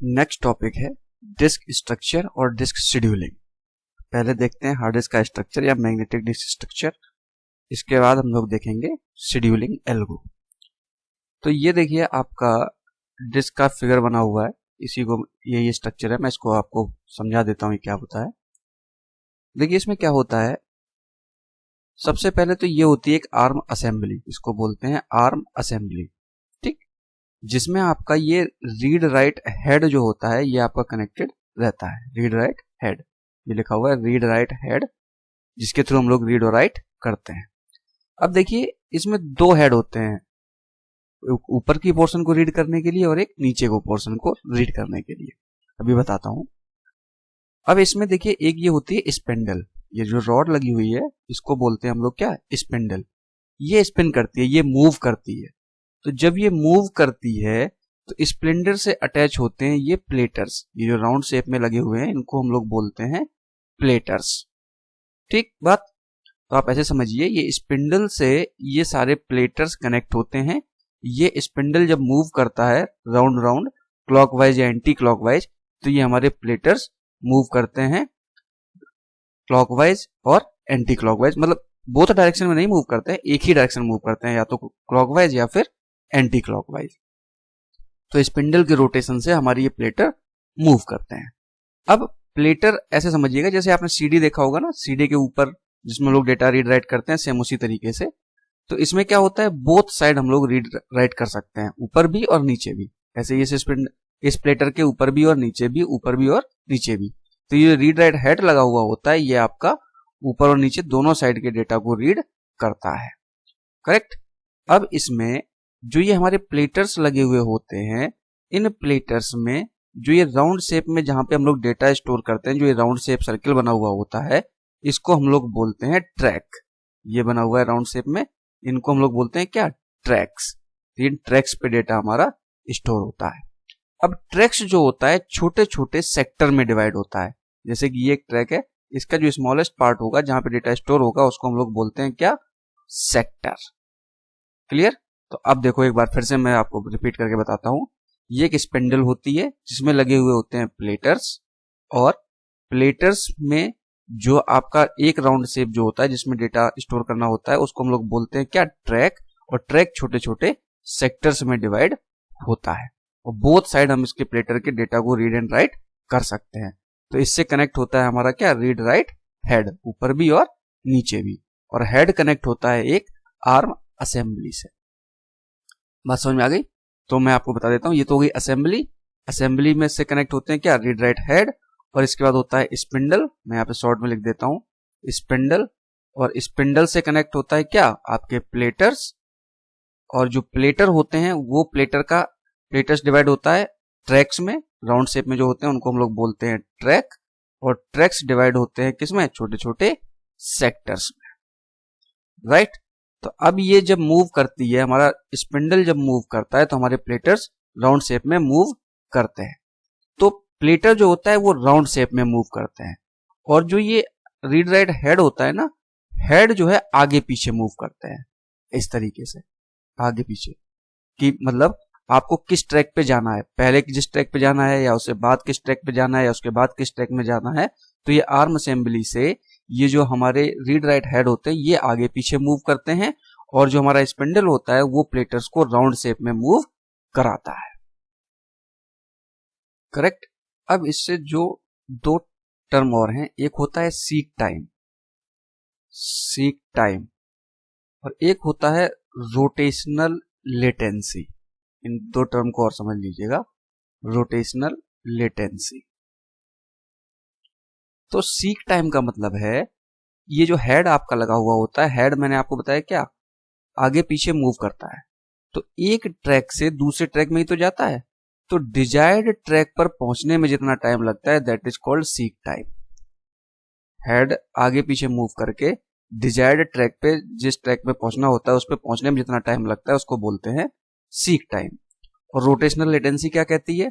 Next topic है disc structure और disk scheduling. पहले देखते हैं हार्ड डिस्क का स्ट्रक्चर या मैग्नेटिक डिस्क स्ट्रक्चर, इसके बाद हम लोग देखेंगे शेड्यूलिंग एल्गो। तो ये देखिए आपका डिस्क का फिगर बना हुआ है, इसी को ये स्ट्रक्चर है। मैं इसको आपको समझा देता हूँ ये क्या होता है। देखिए इसमें क्या होता है, सबसे पहले तो ये होती है एक आर्म असेंबली, इसको बोलते हैं आर्म असेंबली, ठीक, जिसमें आपका ये रीड राइट हेड जो होता है ये आपका कनेक्टेड रहता है। रीड राइट हेड, ये लिखा हुआ है रीड राइट हेड, जिसके थ्रू हम लोग रीड और राइट करते हैं। अब देखिए इसमें दो हेड होते हैं, ऊपर की पोर्शन को रीड करने के लिए और एक नीचे को पोर्शन को रीड करने के लिए। अभी बताता हूं। अब इसमें देखिए एक ये होती है स्पिंडल, ये जो रॉड लगी हुई है इसको बोलते हैं हम लोग क्या, स्पिंडल। ये स्पिन करती है, ये मूव करती है। तो जब ये मूव करती है तो स्प्लेंडर से अटैच होते हैं ये प्लेटर्स, ये जो राउंड शेप में लगे हुए हैं इनको हम लोग बोलते हैं प्लेटर्स। ठीक बात। तो आप ऐसे समझिए, ये स्पिंडल से ये सारे प्लेटर्स कनेक्ट होते हैं। ये स्पिंडल जब मूव करता है राउंड राउंड, क्लॉकवाइज या एंटी क्लॉकवाइज, तो ये हमारे प्लेटर्स मूव करते हैं क्लॉकवाइज और एंटी क्लॉकवाइज, मतलब बोथ डायरेक्शन में नहीं मूव करते हैं, एक ही डायरेक्शन मूव करते हैं, या तो क्लॉकवाइज या फिर एंटी क्लॉकवाइज। तो स्पिंडल के रोटेशन से हमारी ये प्लेटर मूव करते हैं। अब प्लेटर ऐसे समझिएगा जैसे आपने सीडी देखा होगा ना, सीडी के ऊपर जिसमें लोग डेटा रीड राइट करते हैं, सेम उसी तरीके से। तो इसमें क्या होता है, बोथ साइड हम लोग रीड राइट कर सकते हैं, ऊपर भी और नीचे भी। ऐसे इस प्लेटर के ऊपर भी और नीचे भी, ऊपर भी और नीचे भी। तो ये रीड राइट हेड लगा हुआ होता है, ये आपका ऊपर और नीचे दोनों साइड के डेटा को रीड करता है। करेक्ट। अब इसमें जो ये हमारे प्लेटर्स लगे हुए होते हैं, इन प्लेटर्स में जो ये राउंड शेप में जहां पे हम लोग डेटा स्टोर करते हैं, जो ये राउंड शेप सर्किल बना हुआ होता है, इसको हम लोग बोलते हैं ट्रैक। ये बना हुआ है राउंड शेप में, इनको हम लोग बोलते हैं क्या, ट्रैक्स। इन ट्रैक्स पे डेटा हमारा स्टोर होता है। अब ट्रैक्स जो होता है छोटे छोटे सेक्टर में डिवाइड होता है। जैसे कि ये एक ट्रैक है, इसका जो स्मॉलेस्ट पार्ट होगा जहां पे डेटा स्टोर होगा उसको हम लोग बोलते हैं क्या, सेक्टर। क्लियर। तो अब देखो एक बार फिर से मैं आपको रिपीट करके बताता हूं। ये एक स्पिंडल होती है जिसमें लगे हुए होते हैं प्लेटर्स, और प्लेटर्स में जो आपका एक राउंड शेप जो होता है जिसमें डेटा स्टोर करना होता है उसको हम लोग बोलते हैं क्या, ट्रैक। और ट्रैक छोटे छोटे सेक्टर्स में डिवाइड होता है, और बोथ साइड हम इसके प्लेटर के डेटा को रीड एंड राइट कर सकते हैं। तो इससे कनेक्ट होता है हमारा क्या, रीड राइट हेड, ऊपर भी और नीचे भी। और हेड कनेक्ट होता है एक आर्म असेंबली से। बात समझ में आ गई? तो मैं आपको बता देता हूं, ये तो हो गई असेंबली। असेंबली में से कनेक्ट होते हैं क्या, रीड राइट हेड, और इसके बाद होता है स्पिंडल। मैं यहाँ पे शॉर्ट में लिख देता हूं स्पिंडल। और स्पिंडल से कनेक्ट होता है क्या, आपके प्लेटर्स। और जो प्लेटर होते हैं वो प्लेटर्स डिवाइड होता है ट्रैक्स में, राउंड शेप में जो होते हैं उनको हम लोग बोलते हैं ट्रैक। और ट्रैक्स डिवाइड होते हैं किसमें, छोटे छोटे सेक्टर्स में। राइट। तो अब ये जब मूव करती है, हमारा स्पिंडल जब मूव करता है तो हमारे प्लेटर्स राउंड शेप में मूव करते हैं। तो प्लेटर जो होता है वो राउंड शेप में मूव करते हैं, और जो ये रीड राइट हेड होता है ना, हेड जो है आगे पीछे मूव करते हैं, इस तरीके से आगे पीछे। कि मतलब आपको किस ट्रैक पे जाना है, पहले जिस ट्रैक पे जाना है, या उसके बाद किस ट्रैक पे जाना है, या उसके बाद किस ट्रैक में जाना है। तो ये आर्म असेंबली से ये जो हमारे रीड राइट हेड होते हैं ये आगे पीछे मूव करते हैं, और जो हमारा स्पिंडल होता है वो प्लेटर्स को राउंड शेप में मूव कराता है। करेक्ट। अब इससे जो दो टर्म और हैं, एक होता है सीक टाइम, और एक होता है रोटेशनल लेटेंसी। इन दो टर्म को और समझ लीजिएगा, रोटेशनल लेटेंसी। तो सीक टाइम का मतलब है, ये जो हेड आपका लगा हुआ होता है, हेड मैंने आपको बताया क्या, आगे पीछे मूव करता है। तो एक ट्रैक से दूसरे ट्रैक में ही तो जाता है, तो डिजायर्ड ट्रैक पर पहुंचने में जितना टाइम लगता है that is called seek time. Head आगे पीछे मूव करके डिजायर्ड ट्रैक पे, जिस ट्रैक पे पहुंचना होता है उस पे पहुंचने में जितना टाइम लगता है उसको बोलते हैं सीक टाइम। और रोटेशनल लेटेंसी क्या कहती है,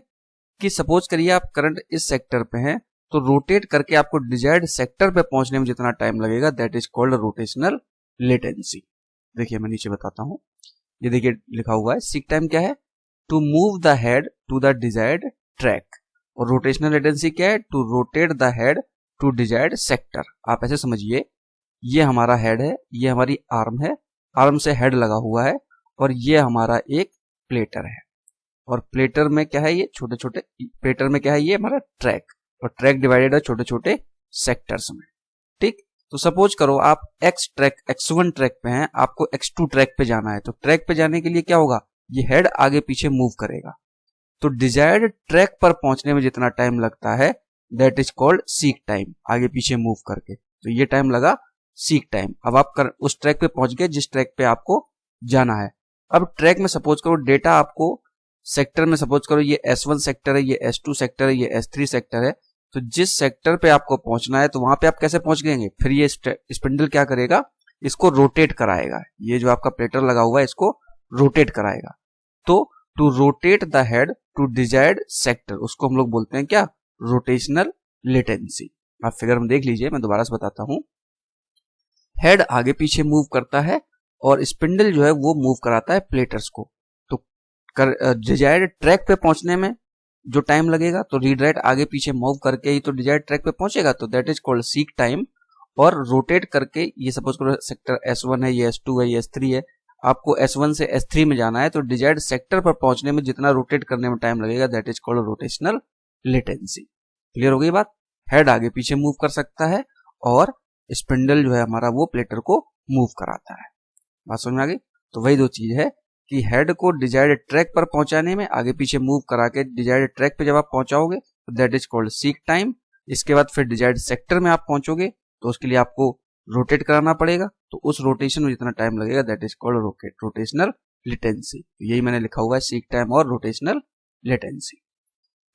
कि सपोज करिए आप करंट इस सेक्टर पे हैं, तो रोटेट करके आपको डिजायर्ड सेक्टर पे पहुंचने में जितना टाइम लगेगा that is called rotational latency. देखिए मैं नीचे बताता हूं, ये देखिए लिखा हुआ है सीक टाइम क्या है, to move the head to the desired track, और रोटेशनल लेटेंसी क्या है, to rotate the head to desired sector. आप ऐसे समझिए, ये हमारा हेड है, ये हमारी आर्म है, आर्म से हेड लगा हुआ है, और ये हमारा एक प्लेटर है, और प्लेटर में क्या है, ये छोटे छोटे, प्लेटर में क्या है, ये हमारा ट्रैक, और ट्रैक डिवाइडेड है छोटे छोटे सेक्टर्स में। ठीक, तो सपोज करो आप x1 ट्रैक पे हैं, आपको x2 ट्रैक पे जाना है, तो ट्रैक पे जाने के लिए क्या होगा, ये हेड आगे पीछे मूव करेगा, तो डिजायर्ड ट्रैक पर पहुंचने में जितना टाइम लगता है that is called seek time, आगे पीछे मूव करके, तो ये टाइम लगा सीक टाइम। अब आप उस ट्रैक पे पहुंच गए जिस ट्रैक पे आपको जाना है। अब ट्रैक में सपोज करो डेटा आपको सेक्टर में, सपोज करो ये S1 सेक्टर है, ये S2 सेक्टर है, ये S3 सेक्टर है, तो जिस सेक्टर पे आपको पहुंचना है तो वहां पे आप कैसे पहुंच गएंगे, फिर ये स्पिंडल क्या करेगा, इसको रोटेट कराएगा, ये जो आपका प्लेटर लगा हुआ है इसको रोटेट कराएगा। तो to rotate the head to desired sector, उसको हम लोग बोलते हैं क्या, रोटेशनल लेटेंसी। आप फिगर में देख लीजिए, मैं दोबारा से बताता हूं। हेड आगे पीछे मूव करता है और स्पिंडल जो है वो मूव कराता है प्लेटर्स को, तो डिजायर्ड ट्रैक पे पहुंचने में जो टाइम लगेगा, तो रीड राइट आगे पीछे मूव करके ही तो डिजायर्ड ट्रैक पे पहुंचेगा, तो that is called seek time. और रोटेट करके, ये सपोज करो सेक्टर S1 है, ये S2 है, ये S3 है, आपको S1 से S3 में जाना है, तो डिजायर्ड सेक्टर पर पहुंचने में जितना रोटेट करने में टाइम लगेगा that is called rotational latency. Clear हो गई बात। हेड आगे पीछे मूव कर सकता है और स्पिंडल जो है हमारा वो प्लेटर को मूव कराता है। बात समझ में आ गई। तो वही दो चीज है कि हेड को डिजायर्ड ट्रैक पर पहुंचाने में आगे पीछे मूव करा के डिजायर्ड ट्रैक पे जब आप पहुंचाओगे तो that is called seek time. इसके बाद फिर डिजायर्ड सेक्टर में आप पहुंचोगे तो उसके लिए आपको रोटेट कराना पड़ेगा, तो उस रोटेशन में जितना टाइम लगेगा that is called rotational latency. यही मैंने लिखा हुआ है, सीक टाइम और रोटेशनल लेटेंसी।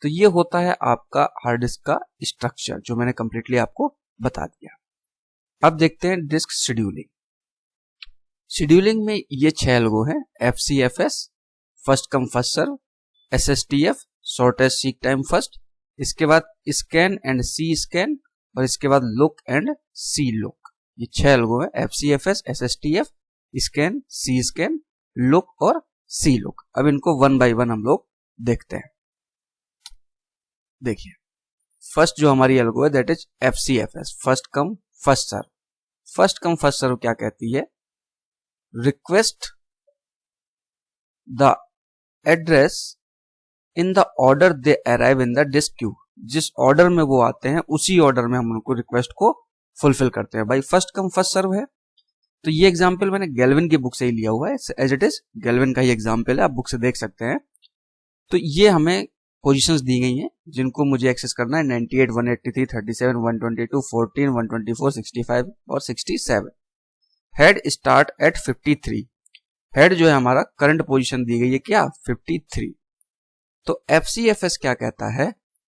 तो ये होता है आपका हार्ड डिस्क का स्ट्रक्चर जो मैंने कंप्लीटली आपको बता दिया। अब देखते हैं डिस्क शेड्यूलिंग। शेड्यूलिंग में ये 6 एल्गो हैं, FCFS, first come first serve, SSTF, shortest seek time first, इसके बाद स्कैन एंड सी स्कैन, और इसके बाद लुक एंड सी लुक। ये 6 एल्गो है, FCFS, SSTF, scan, C scan, look और सी लुक। अब इनको 1 बाय 1 हम लोग देखते हैं। देखिए, फर्स्ट जो हमारी एल्गो है that is FCFS, first come first serve. First come first serve क्या कहती है, request the address in the order they arrive in the disk queue. जिस ऑर्डर में वो आते हैं उसी ऑर्डर में हम उनको रिक्वेस्ट को फुलफिल करते हैं। भाई फर्स्ट कम फर्स्ट सर्व है, तो ये एग्जांपल मैंने गैल्विन की बुक से ही लिया हुआ है, एज इट इज गैल्विन का ही एग्जांपल है, आप बुक से देख सकते हैं। तो ये हमें पोजीशंस दी गई हैं जिनको मुझे एक्सेस करना है, 98, 183, 37, 122, 14, 124, 65 और 67। Head start at 53। हेड जो है हमारा करंट पोजीशन दी गई है क्या, 53। तो FCFS क्या कहता है,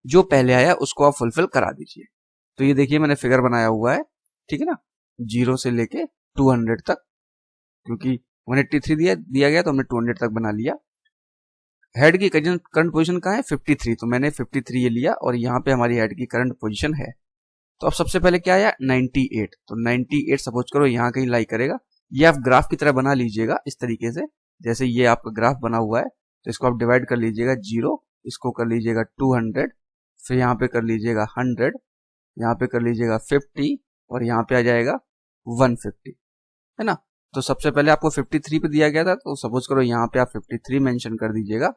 जो पहले आया उसको आप फुलफिल करा दीजिए। तो ये देखिए मैंने फिगर बनाया हुआ है, ठीक है ना, 0 से लेके 200 तक, क्योंकि 183 दिया गया तो हमने 200 तक बना लिया। हेड की करंट पोजीशन कहाँ है, 53, तो मैंने 53 ये लिया और यहाँ पे हमारी हेड की करंट पोजीशन है। तो अब सबसे पहले क्या आया, 98, तो 98 सपोज करो यहाँ कहीं लाई करेगा। ये आप ग्राफ की तरह बना लीजिएगा इस तरीके से, जैसे ये आपका ग्राफ बना हुआ है, तो इसको आप डिवाइड कर लीजिएगा 0, इसको कर लीजिएगा 200, फिर यहाँ पे कर लीजिएगा 100, यहाँ पे कर लीजिएगा 50 और यहाँ पे आ जाएगा 150, है ना। तो सबसे पहले आपको 53 पे दिया गया था, तो सपोज करो यहाँ पे आप 53 मेंशन कर दीजिएगा।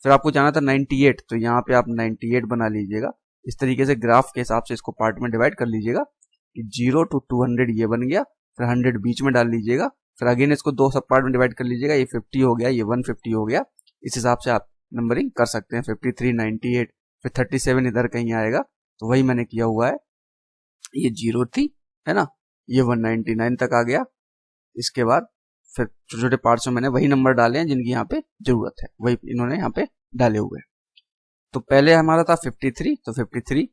फिर आपको जाना था 98, तो यहाँ पे आप 98 बना लीजिएगा। इस तरीके से ग्राफ के हिसाब से इसको पार्ट में डिवाइड कर लीजिएगा कि 0 to 200 ये बन गया, फिर 100 बीच में डाल लीजिएगा, फिर अगेन इसको 2 सब पार्ट में डिवाइड कर लीजिएगा, ये 50 हो गया, ये 150 हो गया। इस हिसाब से आप नंबरिंग कर सकते हैं, 53, 98, फिर 37 इधर कहीं आएगा, तो वही मैंने किया हुआ है। ये 0 थी, है ना, ये 199 तक आ गया। इसके बाद फिर छोटे छोटे पार्ट्स में मैंने वही नंबर डाले हैं जिनकी यहाँ पे जरूरत है, वही इन्होंने यहाँ पे डाले हुए। तो पहले हमारा था 53, तो 53,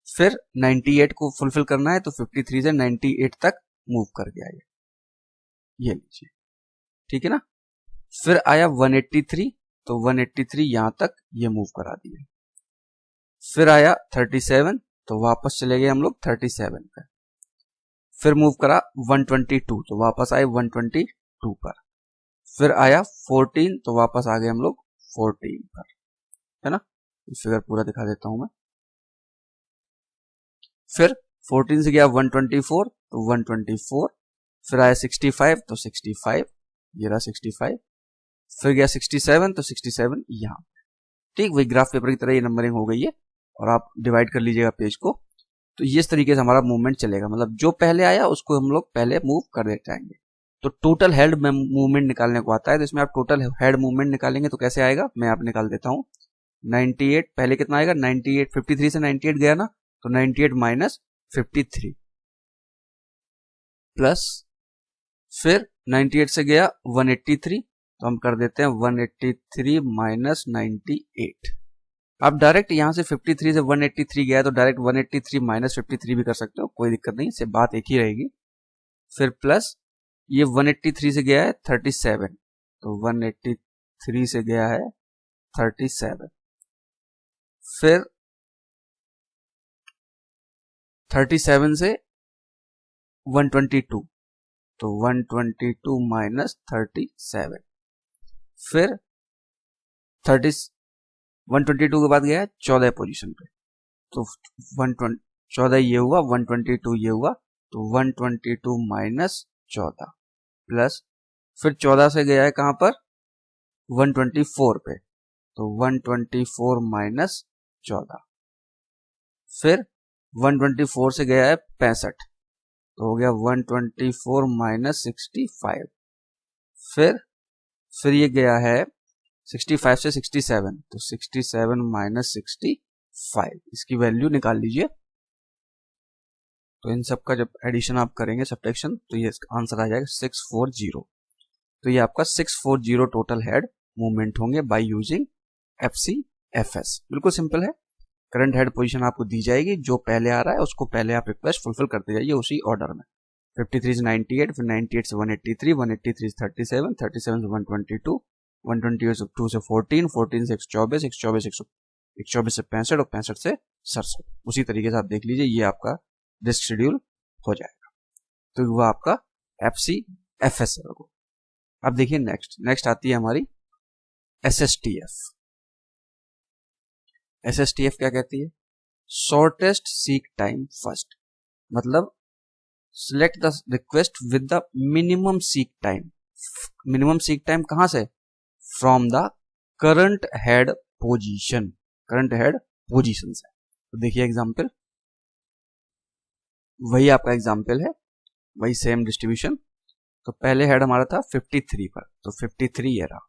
फिर 98 को फुलफिल करना है, तो 53 से 98 तक मूव कर गया ये लीजिए, ठीक है ना। फिर आया 183, तो 183 यहां तक ये मूव करा दिए। फिर आया 37, तो वापस चले गए हम लोग 37 पे। फिर मूव करा 122, तो वापस आए 122 पर। फिर आया 14, तो वापस आ गए हम लोग 14 पर, है ना। फिगर पूरा दिखा देता हूं मैं। फिर 14 से गया 124 तो 124, फिर आया 65 तो 65, ये रहा 65, फिर गया 67 तो 67 यहाँ। ठीक, वही ग्राफ पेपर की तरह ये नंबरिंग हो गई है और आप डिवाइड कर लीजिएगा पेज को। तो इस तरीके से हमारा मूवमेंट चलेगा, मतलब जो पहले आया उसको हम लोग पहले मूव कर देते जाएंगे। तो टोटल हेड मूवमेंट निकालने को आता है, तो इसमें आप टोटल हेड मूवमेंट निकालेंगे तो कैसे आएगा, मैं आप निकाल देता हूँ। 98 पहले कितना आएगा, 98, 53 से 98 गया ना, तो 98 माइनस 53 प्लस, फिर 98 से गया 183, तो हम कर देते हैं 183 माइनस 98। आप डायरेक्ट यहां से 53 से 183 गया तो डायरेक्ट 183 माइनस 53 भी कर सकते हो, कोई दिक्कत नहीं, इससे बात एक ही रहेगी। फिर प्लस ये 183 से गया है 37, तो 183 से गया है 37, फिर 37 से 122, तो 122 माइनस 37, फिर 122 के बाद गया है 14 पोजीशन पे, तो 14 ये हुआ, 122 ये हुआ, तो 122 माइनस 14 प्लस, फिर 14 से गया है कहां पर, 124 पे, तो 124 माइनस 14, फिर 124 से गया है 65, तो हो गया 124 माइनस 65, फिर ये गया है 65 से 67, तो 67 माइनस 65, इसकी वैल्यू निकाल लीजिए। तो इन सब का जब एडिशन आप करेंगे सब्ट्रैक्शन, तो ये आंसर आ जाएगा 640। तो ये आपका 640 टोटल हेड मूवमेंट होंगे बाय यूजिंग FCFS। बिल्कुल सिंपल है। करंट हेड पोजीशन आपको दी जाएगी, जो पहले आ रहा है उसको पहले आप रिक्वेस्ट फुलफिल करते जाइए उसी ऑर्डर में। 53 से 98, फिर 98 से 183, 183 से 37, 37 से 122, 122 से 14, 14 से 124, 124 से 65 और 65 से 67। उसी तरीके से आप देख लीजिए, ये आपका डिस्क शेड्यूल हो जाएगा। तो वो आपका FCFS है। अब देखिए नेक्स्ट आती है हमारी SSTF। SSTF क्या कहती है, शॉर्टेस्ट सीक टाइम फर्स्ट, मतलब select the request with the minimum seek time. Minimum seek time कहां से, from the current head position, current head position से। तो देखिए एग्जांपल, वही आपका एग्जांपल है, वही सेम डिस्ट्रीब्यूशन। तो पहले हेड हमारा था 53 पर, तो 53 ये रहा।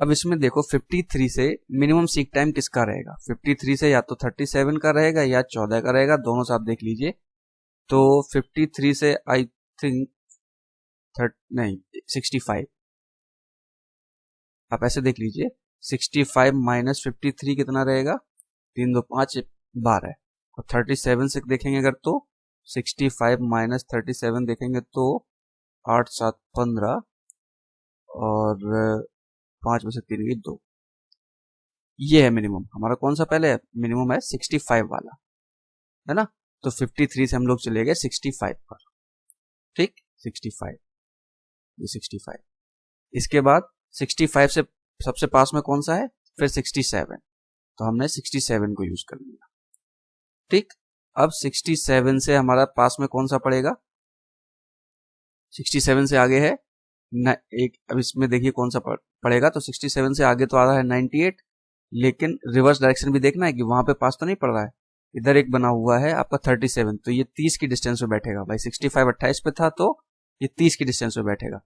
अब इसमें देखो 53 से मिनिमम सीक टाइम किसका रहेगा, 53 से या तो 37 का रहेगा या 14 का रहेगा, दोनों से आप देख लीजिए। तो 53 से आई थिंक नहीं 65, आप ऐसे देख लीजिए, 65 माइनस 53 कितना रहेगा, 3 2 5 12, और 37 से देखेंगे अगर तो 65 माइनस 37 देखेंगे तो 8 7 15 और 5 में से 3 गई 2। ये है मिनिमम हमारा, कौन सा पहले है, मिनिमम है 65 वाला, है ना। तो 53 से हम लोग चले गए 65 पर, ठीक, 65, ये 65। इसके बाद 65 से सबसे पास में कौन सा है, फिर 67, तो हमने 67 को यूज कर लिया, ठीक। अब 67 से हमारा पास में कौन सा पड़ेगा, 67 से आगे है एक, अब इसमें देखिए कौन सा पड़ेगा, तो 67 से आगे तो आ रहा है 98, लेकिन रिवर्स डायरेक्शन भी देखना है कि वहां पे पास तो नहीं पड़ रहा है। इधर एक बना हुआ है आपका 37, तो ये 30 की डिस्टेंस पे बैठेगा भाई, 65 28 पे था तो ये 30 की डिस्टेंस पे बैठेगा,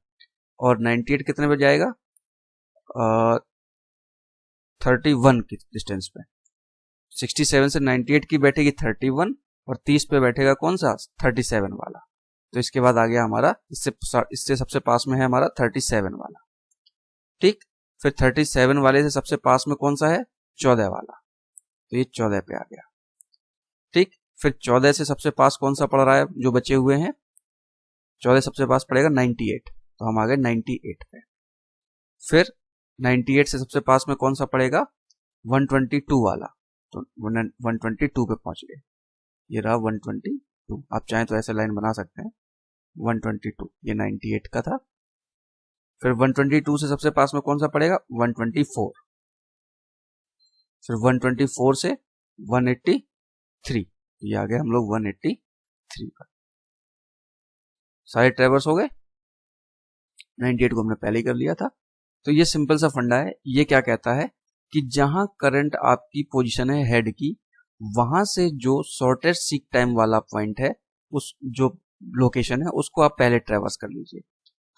और 98 कितने पे जाएगा, 31 की डिस्टेंस पे। 67 से 98 की बैठेगी 31, और 30 पे बैठेगा कौन सा, 37 वाला। तो इसके बाद आ गया हमारा, इससे सबसे पास में है हमारा 37 वाला, ठीक। फिर 37 वाले से सबसे पास में कौन सा है, 14 वाला, तो ये 14 पे आ गया, ठीक। फिर 14 से सबसे पास कौन सा पड़ रहा है, जो बचे हुए हैं, 14 सबसे पास पड़ेगा 98, तो हम आ गए 98 पे। फिर 98 से सबसे पास में कौन सा पड़ेगा, 122 वाला, तो 122 पे पहुंच गए, ये रहा 122। आप चाहें तो ऐसे लाइन बना सकते हैं, 122, ये 98 का था। फिर 122 से सबसे पास में कौन सा पड़ेगा, 124, फिर 124 से 183, ये आ गए हम लोग 183 पर। सारे ट्रेवर्स हो गए। 98 को हमने पहले ही कर लिया था। तो ये सिंपल सा फंडा है। ये क्या कहता है कि जहां करंट आपकी पोजीशन है हेड की, वहां से जो शॉर्टेस्ट सीक टाइम वाला पॉइंट है, उस जो लोकेशन है उसको आप पहले ट्रेवर्स कर लीजिए।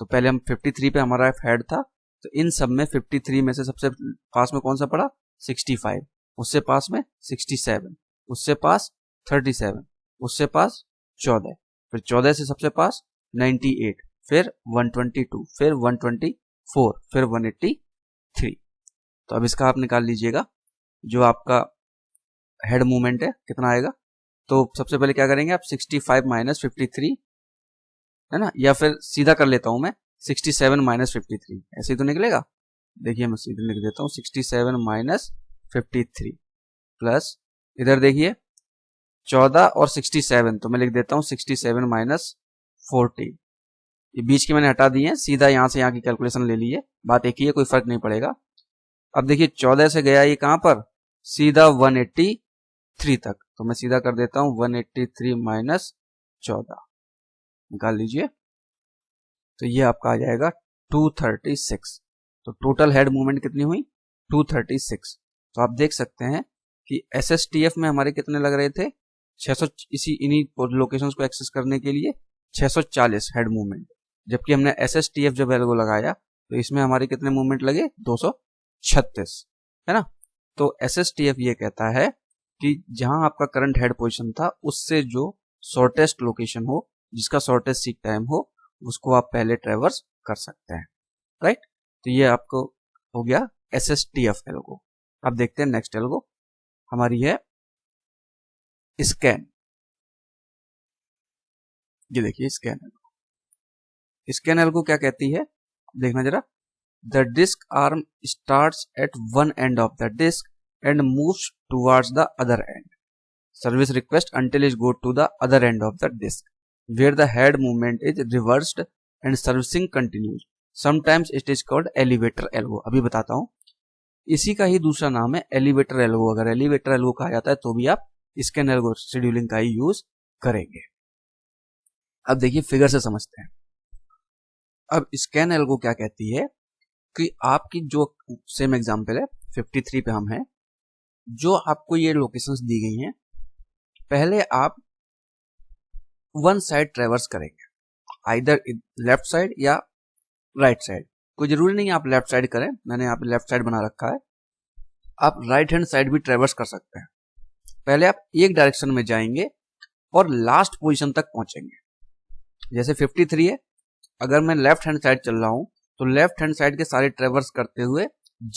तो पहले हम 53 पे हमारा हेड था, तो इन सब में 53 में से सबसे पास में कौन सा पड़ा? 65, उससे पास में 67, उससे पास 37, उससे पास 14, फिर 14 से सबसे पास 98, फिर 122, फिर 124, फिर 183। तो अब इसका आप निकाल लीजिएगा जो आपका हेड मूवमेंट है कितना आएगा। तो सबसे पहले क्या करेंगे आप, 65 माइनस 53 है ना, या फिर सीधा कर लेता हूं मैं 67 माइनस 53, ऐसे ही तो निकलेगा। देखिए मैं सीधे लिख देता हूं 67 माइनस 53 प्लस इधर देखिए 14 और 67, तो मैं लिख देता हूं 67 माइनस 40। ये बीच के मैंने हटा दिए हैं, सीधा यहां से यहां की कैलकुलेशन ले लीजिए, बात एक ही है, कोई फर्क नहीं पड़ेगा। अब देखिए 14 से गया ये कहां पर, सीधा 183 तक, तो मैं सीधा कर देता हूं 183 माइनस 14, निकाल लीजिए। तो ये आपका आ जाएगा 236। तो टोटल हेड मूवमेंट कितनी हुई? 236। तो आप देख सकते हैं कि SSTF में हमारे कितने लग रहे थे? 600, इन्हीं लोकेशंस को एक्सेस करने के लिए 640 हेड मूवमेंट, जबकि हमने SSTF जब एल्गो लगाया तो इसमें हमारे कितने मूवमेंट लगे? 236, है ना। तो SSTF ये कहता है कि जहां आपका करंट हेड पोजीशन था उससे जो शॉर्टेस्ट लोकेशन हो, जिसका शॉर्टेस्ट सीक टाइम हो, उसको आप पहले ट्रेवर्स कर सकते हैं, राइट। तो ये आपको हो गया SSTF एल्गो। अब देखते हैं नेक्स्ट एल्गो हमारी है स्कैन। ये देखिए स्कैन एल्गो। स्कैन एल्गो क्या कहती है, देखना जरा। The disk arm starts at one end of the disk and moves towards the other end. Service request until it go to the other end of the disk, where the head movement is reversed and servicing continues. Sometimes it is called elevator elbow. अभी बताता हूँ, इसी का ही दूसरा नाम है elevator algo. अगर elevator algo कहा जाता है तो भी आप स्कैन एल्गो शेड्यूलिंग का ही यूज करेंगे। अब देखिए फिगर से समझते हैं। अब स्कैन एल्गो क्या कहती है कि आपकी जो सेम एग्जांपल है 53 पे हम हैं, जो आपको ये लोकेशंस दी गई हैं, पहले आप वन साइड ट्रेवर्स करेंगे, आइदर लेफ्ट साइड या राइट साइड। कोई जरूरी नहीं है आप लेफ्ट साइड करें, मैंने यहाँ पे लेफ्ट साइड बना रखा है, आप राइट हैंड साइड भी ट्रेवर्स कर सकते हैं। पहले आप एक डायरेक्शन में जाएंगे और लास्ट पोजीशन तक पहुंचेंगे। जैसे 53 है, अगर मैं लेफ्ट हैंड साइड चल रहा हूं तो लेफ्ट हैंड साइड के सारे ट्रेवर्स करते हुए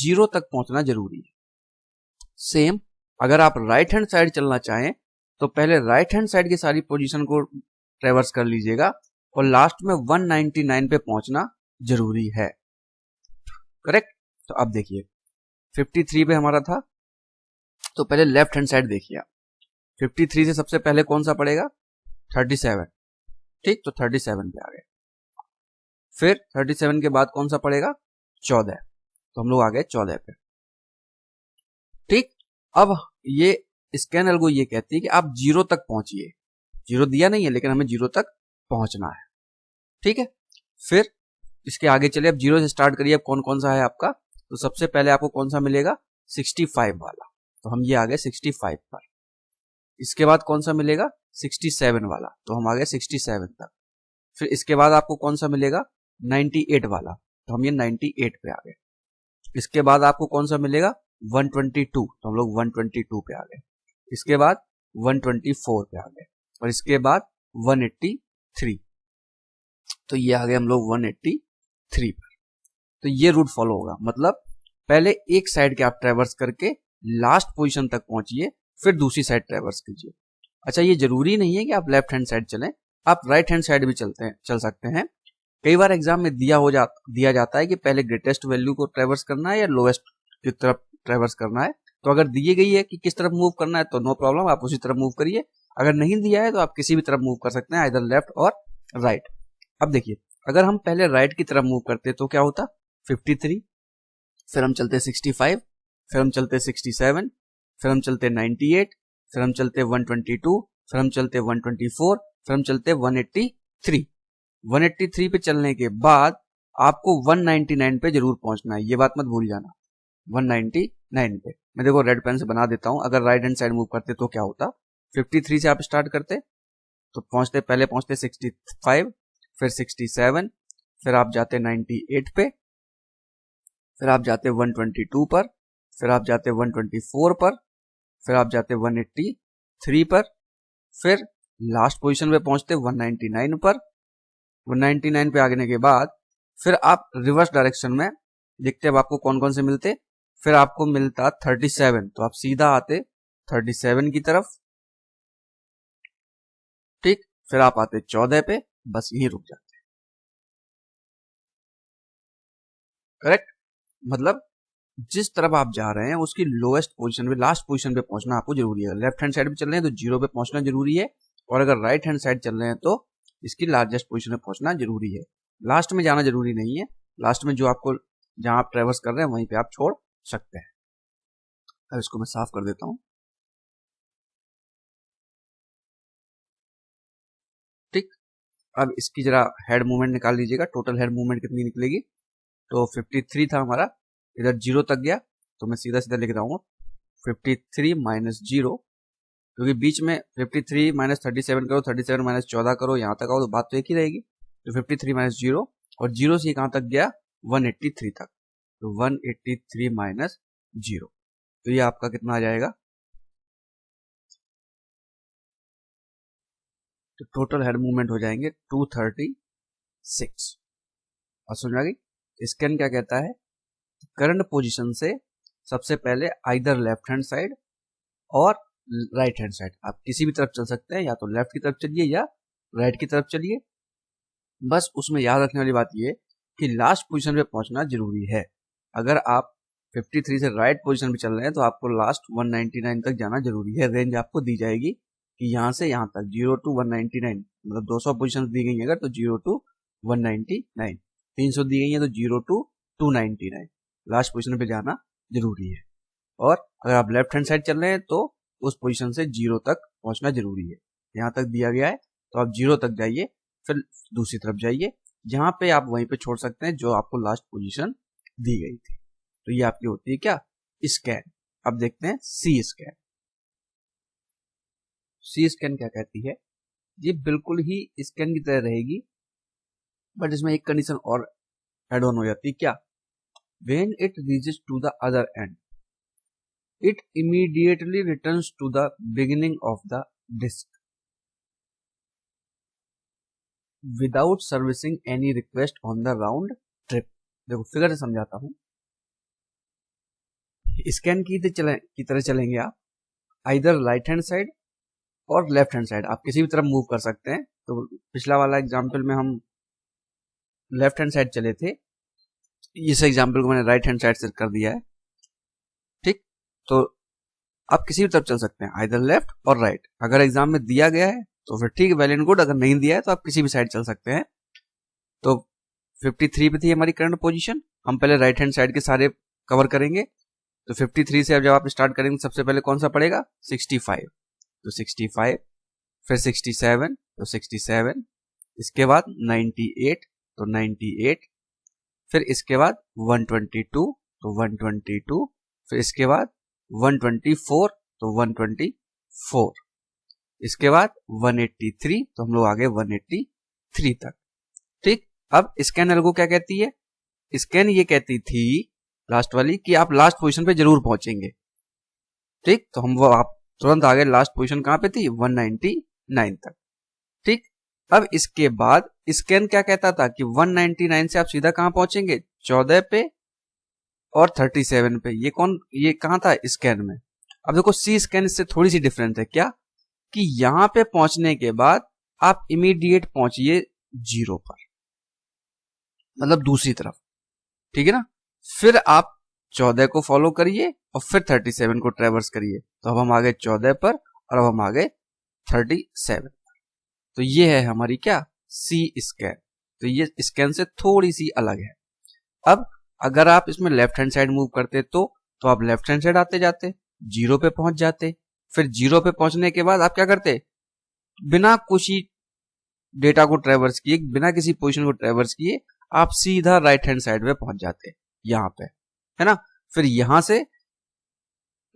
0 तक पहुंचना जरूरी है। सेम अगर आप राइट हैंड साइड चलना चाहें तो पहले राइट हैंड साइड की सारी पोजीशन को ट्रेवर्स कर लीजिएगा और लास्ट में 199 पे पहुंचना जरूरी है, करेक्ट। तो अब देखिए 53 पे हमारा था, तो पहले लेफ्ट हैंड साइड देखिए। 53 से सबसे पहले कौन सा पड़ेगा? 37, ठीक, तो 37 पे आ गए। फिर 37 के बाद कौन सा पड़ेगा? 14, तो हम लोग आ गए 14 पे, ठीक। अब ये स्कैन एल्गो ये कहती है कि आप 0 तक पहुंचिए। 0 दिया नहीं है लेकिन हमें 0 तक पहुंचना है, ठीक है। फिर इसके आगे चलिए, अब 0 से स्टार्ट करिए। अब कौन कौन सा है आपका, तो सबसे पहले आपको कौन सा मिलेगा? 65 वाला, तो हम ये आ गए 65 पर। इसके बाद कौन सा मिलेगा? 67 वाला, तो हम आ गए 67 तक। फिर इसके बाद आपको कौन सा मिलेगा? 98 वाला, तो हम ये 98 पे आ गए। इसके बाद आपको कौन सा मिलेगा? 122, तो हम लोग 122 पे आ गए। इसके बाद 124 पे आ गए और इसके बाद 183, तो ये आ गए हम लोग 183 पर। तो ये रूट फॉलो होगा, मतलब पहले एक साइड के आप ट्रेवर्स करके लास्ट पोजीशन तक पहुंचिए, फिर दूसरी साइड ट्रेवर्स कीजिए। अच्छा, ये जरूरी नहीं है कि आप लेफ्ट हैंड साइड चलें, आप राइट हैंड साइड भी चल सकते हैं। कई बार एग्जाम में दिया जाता है कि पहले ग्रेटेस्ट वैल्यू को ट्रेवर्स करना है या लोएस्ट की तरफ ट्रेवर्स करना है। तो अगर दिए गई है कि किस तरफ मूव करना है तो नो प्रॉब्लम, आप उसी तरफ मूव करिए। अगर नहीं दिया है तो आप किसी भी तरफ मूव कर सकते हैं, आइदर लेफ्ट और राइट। अब देखिए, अगर हम पहले राइट की तरफ मूव करते तो क्या होता? 53, फिर हम चलते 65, फिर हम चलते 67, फिर हम चलते 98, फिर हम चलते 122, फिर हम चलते 124, फिर हम चलते 183। 183 पे चलने के बाद आपको 199 पे जरूर पहुंचना है, ये बात मत भूल जाना। 199 पे मैं देखो रेड पेन से बना देता हूं, अगर राइट हैंड साइड मूव करते तो क्या होता। 53 से आप स्टार्ट करते तो पहले पहुंचते 65, फिर 67, फिर आप जाते 98 पे, फिर आप जाते 122 पर, फिर आप जाते 124 पर, फिर आप जाते 183 पर, फिर लास्ट पोजीशन पे पहुंचते 199 पर। 199 पे आने के बाद फिर आप रिवर्स डायरेक्शन में देखते अब आपको कौन कौन से मिलते। फिर आपको मिलता 37, तो आप सीधा आते 37 की तरफ, ठीक। फिर आप आते 14 पे, बस यही रुक जाते। करेक्ट, मतलब जिस तरफ आप जा रहे हैं उसकी लोएस्ट पोजीशन पे, लास्ट पोजीशन पे पहुंचना आपको जरूरी है। लेफ्ट हैंड साइड पे चल रहे हैं तो 0 पे पहुंचना जरूरी है, और अगर राइट हैंड साइड चल रहे हैं तो इसकी लार्जेस्ट पोजीशन पे पहुंचना जरूरी है। लास्ट में जाना जरूरी नहीं है, लास्ट में जो आपको जहां आप ट्रेवर्स कर रहे हैं वहीं पे आप छोड़ सकते हैं। अब इसको मैं साफ कर देता हूं, ठीक। अब इसकी जरा हेड मूवमेंट निकाल लीजिएगा, टोटल हेड मूवमेंट कितनी निकलेगी। तो 53 था हमारा, इधर 0 तक गया, तो मैं सीधा सीधा लिख रहा हूँ 53 माइनस 0, क्योंकि बीच में 53 माइनस 37 करो, 37 माइनस 14 करो, यहां तक आओ तो बात तो एक ही रहेगी। तो 53 माइनस 0, और 0 से कहां तक गया 183 तक, तो 183 माइनस 0, तो ये आपका कितना आ जाएगा। तो टोटल हेड मूवमेंट हो जाएंगे 236। और समझ आ गई। स्कैन क्या कहता है, करंट पोजीशन से सबसे पहले आइदर लेफ्ट हैंड साइड और राइट हैंड साइड, आप किसी भी तरफ चल सकते हैं, या तो लेफ्ट की तरफ चलिए या राइट की तरफ चलिए। बस उसमें याद रखने वाली बात यह कि लास्ट पोजीशन पे पहुंचना जरूरी है। अगर आप 53 से राइट पोजीशन पे चल रहे हैं तो आपको लास्ट 199 तक जाना जरूरी है। रेंज आपको दी जाएगी कि यहां से यहां तक 0 टू 199, मतलब 200 पोजीशन दी गई है अगर, तो 0 टू 199, 300 दी गई है तो 0 टू 299, लास्ट पोजीशन पे जाना जरूरी है। और अगर आप लेफ्ट हैंड साइड चल रहे हैं तो उस पोजीशन से 0 तक पहुंचना जरूरी है। यहां तक दिया गया है तो आप 0 तक जाइए, फिर दूसरी तरफ जाइए, जहां पे आप वहीं पे छोड़ सकते हैं जो आपको लास्ट पोजीशन दी गई थी। तो ये आपकी होती है क्या, स्कैन। अब देखते हैं सी स्कैन। सी स्कैन क्या कहती है, ये बिल्कुल ही स्कैन की तरह रहेगी, बट इसमें एक कंडीशन और एड ऑन हो जाती है। क्या, when it reaches to the other end it immediately returns to the beginning of the disk without servicing any request on the round trip। देखो फिगर से समझाता हूं। स्कैन की तरह चलेंगे आप, आइदर राइट हैंड साइड और लेफ्ट हैंड साइड, आप किसी भी तरफ मूव कर सकते हैं। तो पिछला वाला एग्जाम्पल में हम लेफ्ट हैंड साइड चले थे, इस एग्जाम्पल को मैंने राइट हैंड साइड से कर दिया है, ठीक। तो आप किसी भी तरफ चल सकते हैं, आइदर लेफ्ट और राइट। अगर एग्जाम में दिया गया है तो फिर ठीक, वेल एंड गुड। अगर नहीं दिया है तो आप किसी भी साइड चल सकते हैं। तो 53 पे थी हमारी करंट पोजीशन, हम पहले राइट हैंड साइड के सारे कवर करेंगे। तो 53 से अब जब आप स्टार्ट करेंगे सबसे पहले कौन सा पड़ेगा, 65, तो 65, फिर 67, तो 67, इसके बाद 98, तो 98, फिर इसके बाद 122, तो 122, फिर इसके बाद 124, तो 124, इसके बाद 183, तो हम लोग आ गए 183 तक, ठीक। अब स्कैन एल्गो क्या कहती है, स्कैन ये कहती थी लास्ट वाली कि आप लास्ट पोजीशन पे जरूर पहुंचेंगे, ठीक। तो हम वो आप तुरंत आ गए, लास्ट पोजीशन कहां पे थी 199 तक, ठीक। अब इसके बाद स्कैन क्या कहता था कि 199 से आप सीधा कहां पहुंचेंगे, 14 पे और 37 पे। ये कहां था, स्कैन में। अब देखो सी स्कैन इससे थोड़ी सी डिफरेंट है, क्या कि यहां पे पहुंचने के बाद आप इमीडिएट पहुंचिए 0 पर, मतलब दूसरी तरफ, ठीक है ना। फिर आप 14 को फॉलो करिए और फिर 37 को ट्रेवर्स करिए। तो अब हम आ गए 14 पर और अब हम आ गए 37 पर। तो ये है हमारी क्या, सी स्कैन। तो ये स्कैन से थोड़ी सी अलग है। अब अगर आप इसमें लेफ्ट हैंड साइड मूव करते तो तो आप लेफ्ट हैंड साइड आते जाते 0 पे पहुंच जाते। फिर 0 पे पहुंचने के बाद आप क्या करते, बिना कुछ ही डेटा को ट्रेवर्स किए, बिना किसी पोजीशन को ट्रेवर्स किए आप सीधा राइट हैंड साइड पे पहुंच जाते यहां पे, है ना। फिर यहां से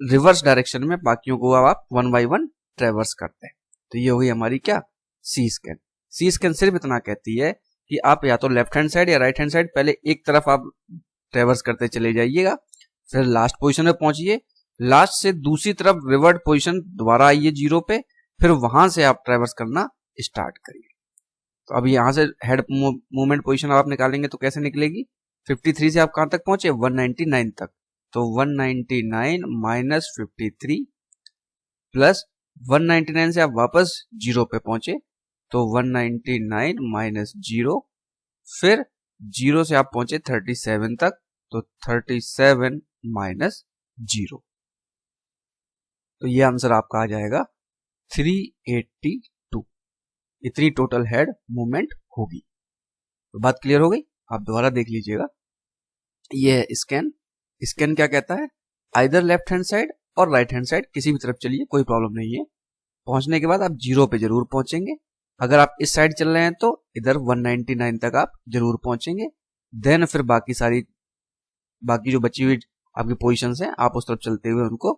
रिवर्स डायरेक्शन में बाकियों को आप 1 बाय 1 ट्रेवर्स करते हैं। तो ये हुई हमारी क्या, सी स्कैन। सी स्कैन सिर्फ इतना कहती है कि आप या तो लेफ्ट हैंड साइड या राइट हैंड साइड पहले एक तरफ आप ट्रेवर्स करते चले जाइएगा, फिर लास्ट पोजीशन में पहुंचिए, लास्ट से दूसरी तरफ रिवर्ट पोजीशन दोबारा आइए 0 पे, फिर वहां से आप ट्रेवर्स करना स्टार्ट करिए। तो अब यहां से हेड मूवमेंट पोजीशन आप निकालेंगे तो कैसे निकलेगी, 53 से आप कहां तक पहुंचे, 199 तक। तो 199 माइनस 53 प्लस 199 से आप वापस 0 पे पहुंचे, तो 199 माइनस 0, फिर 0 से आप पहुंचे 37 तक, तो 37 माइनस 0। तो ये आंसर आपका आ जाएगा 382। इतनी टोटल हेड मूवमेंट होगी। तो बात क्लियर हो गई, आप दोबारा देख लीजिएगा। ये है स्कैन। स्कैन क्या कहता है, आइदर लेफ्ट हैंड साइड और राइट हैंड साइड किसी भी तरफ चलिए, कोई प्रॉब्लम नहीं है। पहुंचने के बाद आप 0 पे जरूर पहुंचेंगे। अगर आप इस साइड चल रहे हैं तो इधर 199 तक आप जरूर पहुंचेंगे। देन फिर बाकी जो बची हुई आपकी पोजीशंस हैं आप उस तरफ चलते हुए उनको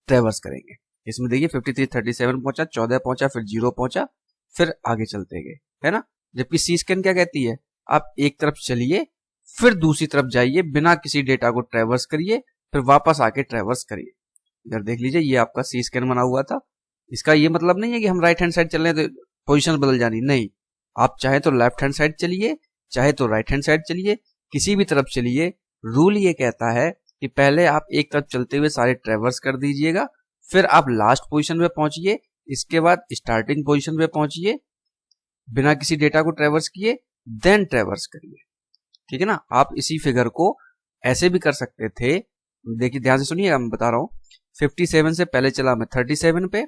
ट्रेवर्स करेंगे। इसमें देखिए 53 37 पहुंचा, 14 पहुंचा, फिर 0 पहुंचा, फिर आगे चलते गए, है ना। जबकि सी स्कैन क्या कहती है, आप एक तरफ चलिए फिर दूसरी तरफ जाइए, बिना किसी डेटा को ट्रेवर्स करिए, फिर वापस आके ट्रेवर्स करिए। इधर देख लीजिए, ये आपका सी स्कैन बना हुआ था। इसका ये मतलब नहीं है कि हम राइट हैंड साइड चल रहे हैं तो पोजीशन बदल जानी, नहीं। आप चाहे तो लेफ्ट हैंड साइड चलिए, चाहे तो राइट हैंड साइड चलिए, किसी भी तरफ चलिए। रूल ये कहता है कि पहले आप एक तरफ चलते हुए सारे ट्रेवर्स कर दीजिएगा, फिर आप लास्ट पोजीशन पे पहुंचिए, इसके बाद स्टार्टिंग पोजीशन पे पहुंचिए, बिना किसी डेटा को ट्रेवर्स किए, देन ट्रेवर्स करिए, ठीक है ना। आप इसी फिगर को ऐसे भी कर सकते थे। देखिए ध्यान से सुनिए, मैं बता रहा हूं। 57 से पहले चला मैं 37 पे,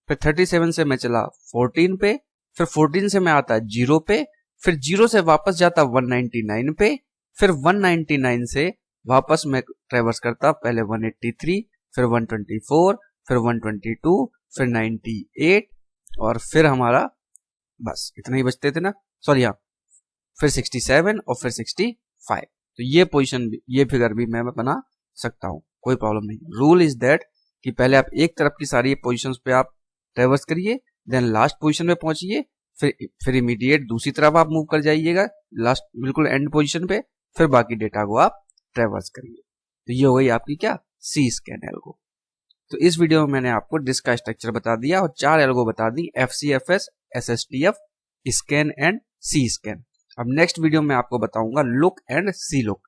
फिर 37 से मैं चला 14 पे, फिर 14 से मैं आता 0 पे, फिर 0 से वापस जाता 199 पे, फिर 199 से वापस मैं ट्रेवर्स करता पहले 183, फिर 124, फिर 122, फिर 98, और फिर हमारा बस इतना ही बचते थे ना, सॉरी हाँ, फिर 67 और फिर 65। तो ये पोजीशन भी, ये फिगर भी मैं बना सकता हूं, कोई प्रॉब्लम नहीं। रूल इज दैट कि पहले आप एक तरफ की सारी पोजीशंस पे आप ट्रेवर्स करिए, देन लास्ट पोजीशन पे पहुंचिए, फिर इमीडिएट दूसरी तरफ आप मूव कर जाइएगा लास्ट बिल्कुल एंड पोजीशन पे, फिर बाकी डेटा को आप ट्रेवर्स करिए। तो ये हो गई आपकी क्या, सी स्कैन एल्गो। तो इस वीडियो में मैंने आपको डिस्क का स्ट्रक्चर बता दिया और 4 एल्गो बता दी, FCFS, SSTF, scan and C scan. अब नेक्स्ट वीडियो में आपको बताऊंगा look and C look.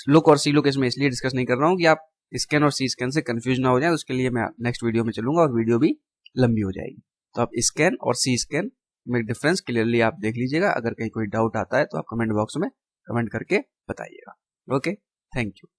Look और सी लुक इसमें इसलिए डिस्कस नहीं कर रहा हूं कि आप स्कैन और सी स्कैन से कंफ्यूज ना हो जाए, उसके लिए मैं नेक्स्ट वीडियो में चलूंगा और वीडियो भी लंबी हो जाएगी। तो आप स्कैन और सी स्कैन में डिफरेंस क्लियरली आप देख लीजिएगा। अगर कहीं कोई डाउट आता है तो आप कमेंट बॉक्स में कमेंट करके बताइएगा। Okay, thank you.